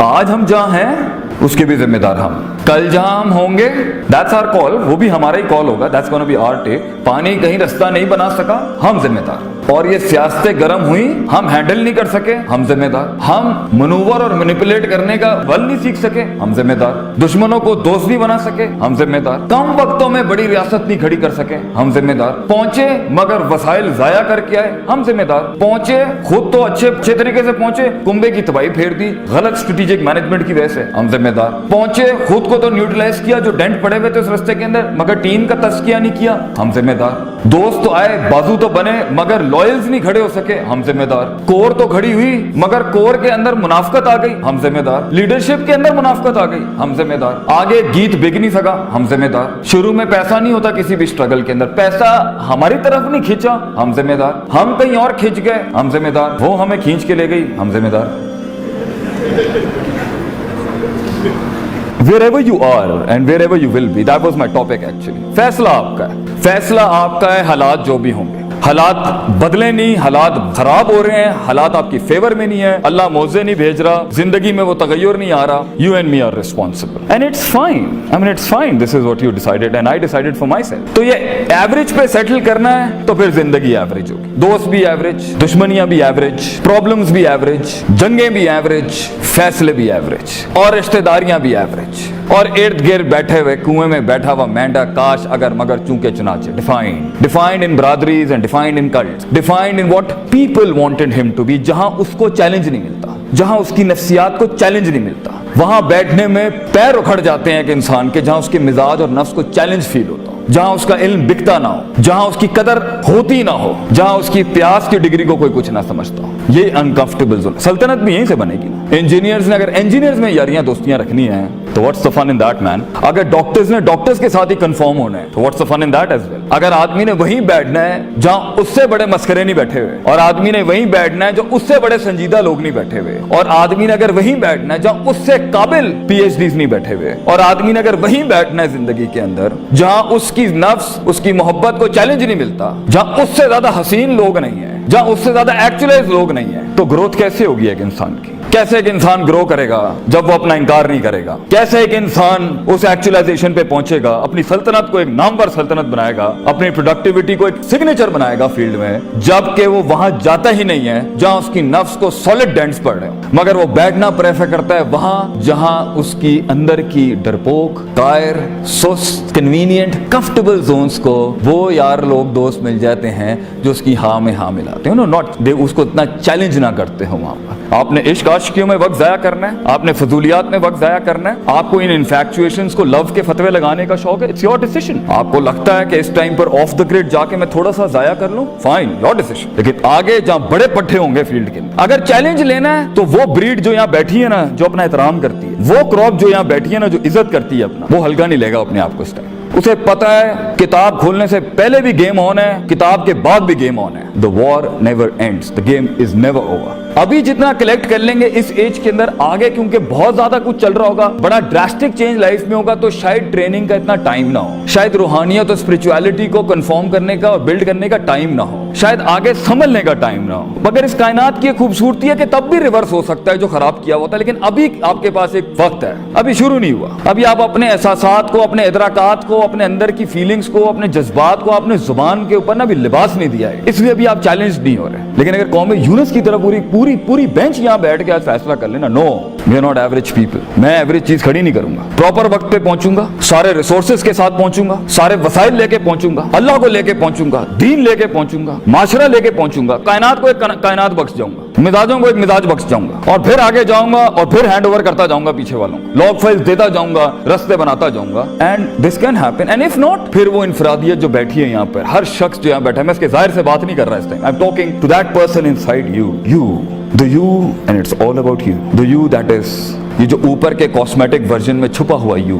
آج ہم جہاں ہیں اس کے بھی ذمہ دار ہم, کل جہاں ہم ہوں گے that's our call, وہ بھی ہمارا ہی کال ہوگا, that's gonna be our take. پانی کہیں رستہ نہیں بنا سکا, ہم ذمہ دار. اور یہ سیاستیں گرم ہوئی, ہم ہینڈل نہیں کر سکے, ہم ذمہ دار. ہم منور اور مینیپولیٹ کرنے کا ول نہیں سیکھ سکے, ہم ذمہ دار. دشمنوں کو دوست نہیں بنا سکے, ہم ذمہ دار. کم وقتوں میں بڑی ریاست نہیں کھڑی کر سکے, ہم ذمہ دار. پہنچے مگر وسائل ضائع کر کے آئے, ہم ذمہ دار. پہنچے خود تو اچھے طریقے سے پہنچے, کنبے کی تباہی پھیر دی غلط اسٹریٹجک مینجمنٹ کی وجہ سے, ہم ذمہ دار. پہنچے خود کو تو نیوٹرلائز کیا جو ڈینٹ پڑے ہوئے تھے اس رستے کے اندر, مگر ٹیم کا تزکیہ نہیں کیا, ہم ذمہ دار. دوست تو آئے, بازو تو بنے, مگر لوئلز نہیں کھڑے ہو سکے, ہم ذمہ دار. کور تو کھڑی ہوئی مگر کور کے اندر منافقت آ گئی, ہم ذمہ دار. لیڈرشپ کے اندر منافقت آ گئی, ہم ذمہ دار. آگے گیت بک نہیں سکا, ہم ذمہ دار. شروع میں پیسہ نہیں ہوتا کسی بھی اسٹرگل کے اندر, پیسہ ہماری طرف نہیں کھینچا, ہم ذمہ دار. ہم کہیں اور کھینچ گئے, ہم ذمہ دار. وہ ہمیں کھینچ کے لے گئی, ہم ذمہ دار. Wherever you are and wherever you will be, that was my topic actually. فیصلہ آپ کا ہے, فیصلہ آپ کا ہے. حالات جو بھی ہوں گے, حالات بدلے نہیں, حالات خراب ہو رہے ہیں, حالات آپ کی فیور میں نہیں ہے, اللہ موزے نہیں بھیج رہا, زندگی میں وہ تغیر نہیں آ رہا. You and me are responsible and it's fine. I mean it's fine. This is what you decided and I decided for myself. تو یہ ایوریج پہ سیٹل کرنا ہے تو پھر زندگی ایوریج ہوگی. دوست بھی ایوریج, دشمنیاں بھی ایوریج, پرابلمز بھی ایوریج, جنگیں بھی ایوریج, فیصلے بھی ایوریج, اور رشتہ داریاں بھی ایوریج, اور ارد گرد بیٹھے ہوئے کنویں میں بیٹھا ہوا مینڈا کاش اگر مگر چونکے چنانچہ. ڈیفائنڈ ان برادریز and defined in cults, defined in what people wanted them to be. جہاں اس کو چیلنج نہیں ملتا, جہاں اس کی نفسیات کو چیلنج نہیں ملتا, وہاں بیٹھنے میں پیر اکھڑ جاتے ہیں ایک انسان کے. جہاں اس کے مزاج اور نفس کو چیلنج فیل ہوتا ہو, جہاں اس کا علم بکتا نہ ہو, جہاں اس کی قدر ہوتی نہ ہو, جہاں اس کی پیاس کی ڈگری کو کوئی کچھ نہ سمجھتا ہو. یہ انکمفرٹیبل زون. سلطنت بھی یہیں سے بنے گی نا. انجینئرز نے اگر انجینئرز میں یاریاں دوستیاں رکھنی ہیں تو what's the fun in that مین. اگر ڈاکٹرز نے ڈاکٹرز کے ساتھ ہی کنفرم ہونا ہے تو what's the fun in that as well. اگر آدمی نے وہیں بیٹھنا ہے جہاں اس سے بڑے مسخرے نہیں بیٹھے ہوئے, اور آدمی نے وہیں بیٹھنا ہے جو اس سے بڑے سنجیدہ لوگ نہیں بیٹھے ہوئے, اور آدمی نے اگر وہیں بیٹھنا ہے جہاں اس سے قابل پی ایچ ڈیز نہیں بیٹھے ہوئے, اور آدمی نے اگر وہیں بیٹھنا ہے زندگی کے اندر جہاں اس کی نفس اس کی محبت کو چیلنج نہیں ملتا, جہاں اس سے زیادہ حسین لوگ نہیں ہیں, جہاں اس سے زیادہ ایکچولائز لوگ نہیں ہیں, تو گروتھ کیسے ہوگی ایک انسان کی؟ کیسے ایک انسان گرو کرے گا جب وہ اپنا انکار نہیں کرے گا؟ کیسے ایک انسان اس ایکچولائزیشن پہ پہنچے گا, اپنی سلطنت کو ایک نامور سلطنت بنائے گا, اپنی پروڈکٹیوٹی کو ایک سگنیچر بنائے گا فیلڈ میں, جبکہ وہ وہاں جاتا ہی نہیں ہے جہاں اس کی نفس کو سالڈ ڈینٹس پڑ رہے ہوں, مگر وہ بیٹھنا پریفر کرتا ہے وہاں جہاں اس کی اندر کی ڈرپوک, قائر, سست, کنوینئنٹ, کمفرٹیبل زونز کو وہ یار لوگ دوست مل جاتے ہیں جو اس کی ہاں میں ہاں ملاتے ہیں. ناٹ دے اس کو اتنا چیلنج نہ کرتے ہوں. وہاں پر آپ نے عشق عاشقیوں میں وقت ضائع کرنا ہے, آپ نے فضولیات میں وقت ضائع کرنا ہے, آپ کو ان انفیکچویشنز کو لو کے فتوے لگانے کا شوق ہے, اٹس یور ڈیسیژن. آپ کو لگتا ہے کہ اس ٹائم پر آف دا گریڈ جا کے میں تھوڑا سا ضائع کر لوں, فائن, یور ڈیسیژن. لیکن آگے جہاں بڑے پٹھے ہوں گے فیلڈ کے اندر, اگر چیلنج لینا ہے تو وہ بریڈ جو یہاں بیٹھی ہے نا, جو اپنا احترام کرتی ہے, وہ کراپ جو یہاں بیٹھی ہے نا, جو عزت کرتی ہے اپنا, وہ ہلکا نہیں لے گا اپنے آپ کو اس ٹائم. اسے پتا ہے کتاب کھولنے سے پہلے بھی گیم آن ہے, کتاب کے بعد بھی گیم آن ہے. The war never ends, the game is never over. ابھی جتنا کلیکٹ کر لیں گے اس ایج کے اندر, آگے کیونکہ بہت زیادہ کچھ چل رہا ہوگا, بڑا ڈراسٹک چینج لائف میں ہوگا, تو شاید ٹریننگ کا اتنا ٹائم نہ ہو, شاید روحانیت اور اسپرچویلٹی کو کنفارم کرنے کا اور بلڈ کرنے کا ٹائم نہ ہو, شاید آگے سنبھلنے کا ٹائم نہ ہو. مگر اس کائنات کی خوبصورتی ہے کہ تب بھی ریورس ہو سکتا ہے جو خراب کیا ہوتا ہے, لیکن ابھی آپ کے پاس ایک وقت ہے, ابھی شروع نہیں ہوا. ابھی آپ اپنے احساسات کو, اپنے ادراکات کو, اپنے اندر کی فیلنگز کو, اپنے جذبات کو, اپنے زبان کے اوپر نا ابھی لباس نہیں دیا ہے, اس لیے ابھی آپ چیلنج نہیں ہو رہے. لیکن اگر قوم یونس کی طرح پوری بینچ یہاں بیٹھ کے آج فیصلہ کر لینا, no we are not average people, میں ایوریج چیز کھڑی نہیں کروں گا, پراپر وقت پہ پہنچوں گا, سارے ریسورسز کے ساتھ پہنچوں گا, سارے وسائل لے کے پہنچوں گا, اللہ کو لے کے پہنچوں گا, دین لے کے پہنچوں گا, معاشرہ لے کے پہنچوں گا, کائنات کو ایک کائنات بخش جاؤں گا, مزاجوں کو ایک مزاج بخش جاؤں گا, اور پھر آگے جاؤں گا, اور پھر ہینڈ اوور کرتا جاؤں گا پیچھے والوں کو, لاگ فائلز دیتا جاؤں گا, رستے بناتا جاؤں گا. And this can happen. And if not, پھر وہ انفرادیت جو بیٹھی ہے یہاں پر, ہر شخص جو یہاں بیٹھا ہے, میں اس کے ظاہر سے بات نہیں کر رہا اس time, I am talking to that person inside you, the you, and it's all about you, the you that is یہ جو اوپر کے کاسمیٹک ورژن میں چھپا ہوا یو,